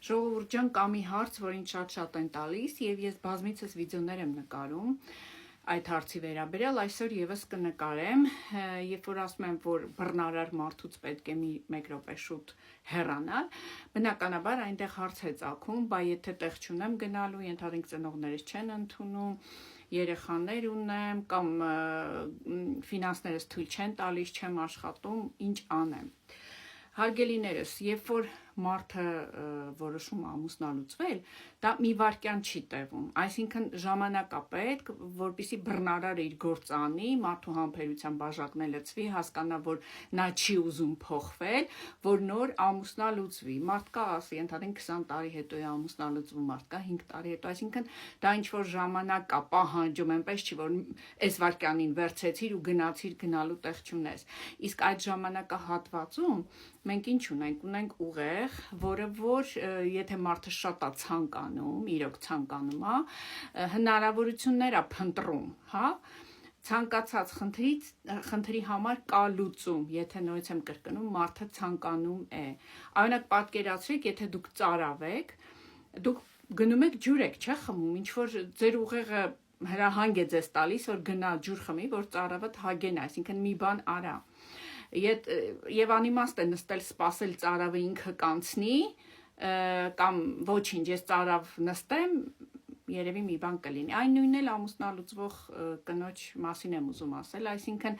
Ժողովուրդ ջան, կա մի հարց, որ ինձ շատ են տալիս, եւ ես բազմիցս վիդեոներ եմ նկարում այդ հարցի վերաբերյալ, այսօր եւս կնկարեմ, երբ որ ասում եմ, որ բռնարար մարդուց պետք է մեկ րոպե շուտ հեռանալ, բնականաբար այնտեղ հարց է ծագում, բայ եթե տեղ չունեմ գնալու, ենթադրենք ծնողներս չեն ընդունում, երեխաներ ունեմ կամ ֆինանսներս թույլ չեն տալիս, չեմ աշխատում, ինչ անեմ։ Հարգելիներս, երբ որ մարդը որոշում ամուսնալուծվել, դա մի վայրկյան չի տևում, այսինքն ժամանակ է պետք, որպեսզի բռնարարը իր գործ անի, մարդու համբերության բաժակն է լցվի, հասկանա, որ նա չի ուզում փոխվել, որ նոր ամուսնալուծվի, մարդկա ասի, ընդհանրեն 20 տարի հետո է ամուսնալուծվում, մարդկա 5 տարի հետո, այսինքն դա ինչ-որ ժամանակ է պահանջում, այնպես չի, որ այս վայրկյանին վերցեցիր ու գնացիր, գնալու տեղ չունես, իսկ այդ ժամանակահատվածում մենք ինչ ունենք ուղեղ, որը որ եթե մարդը շատ է ցանկանում, իրոք ցանկանում է, հնարավորություններ է փնտրում, հա, ցանկացած խնդրի համար կա լուծում, եթե նորից եմ կրկնում, մարդը ցանկանում է։ Օրինակ պատկերացրեք, եթե դուք ծարավ եք, դուք գնում եք ջուր եք, չէ՞ խմում, ինչ որ ձեր ուղեղը հրահանգ է ձեզ տալիս, որ գնա ջուր խմի, որ ծարավդ հագեն, այսինքն մի բան արա։ Եվ անիմաստ է նստել սպասել ծարավը ինքը կանցնի, կամ ոչինչ, ես ծարավ նստեմ, երևի մի բան կլինի։ Այն նույնն էլ ամուսնալուծվող կնոջ մասին եմ ուզում ասել, այսինքն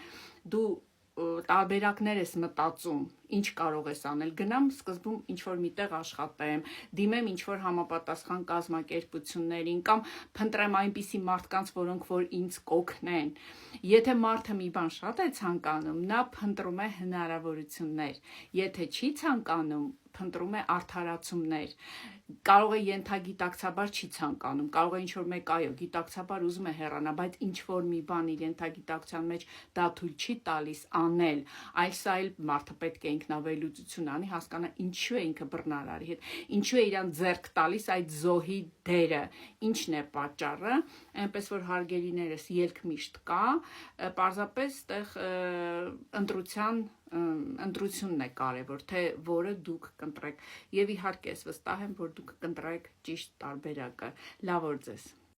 դու տարբերակներ ես մտածում, ինչ կարող ես անել, գնամ սկզբում ինչ-որ միտեղ աշխատեմ, դիմեմ ինչ-որ համապատասխան կազմակերպություններին կամ փնտրեմ այնպիսի մարդկանց, որոնք որ ինձ կօգնեն։ Եթե մարդը մի բան շատ է ցանկանում, նա փնտրում է հնարավորություններ, եթե չի ցանկանում, փնտրում է արդարացումներ, կարող է ենթագիտակցաբար չի ցանկանում, կարող է ինչ-որ մեկ այո, գիտակցաբար ուզում է հեռանա, բայց ինչ-որ մի բան իր ենթագիտակցության մեջ դա թույլ չի տալիս անել, այլ սա էլ մարդը պետք է ինքնավելուծություն անի, հասկանա ինչու է ինքը բռնարարի հետ, ինչու է իրան ձեռք տալիս այդ զոհի դերը, ինչն է պատճառը, այնպես որ հարգելիներս ելք միշտ կա, պարզապես տեղ ընտրությունն է կարևոր, թե որը դուք կընտրեք, եւ իհարկե ես վստահ եմ, որ դուք կընտրեք ճիշտ տարբերակը, լավ օր ձեզ։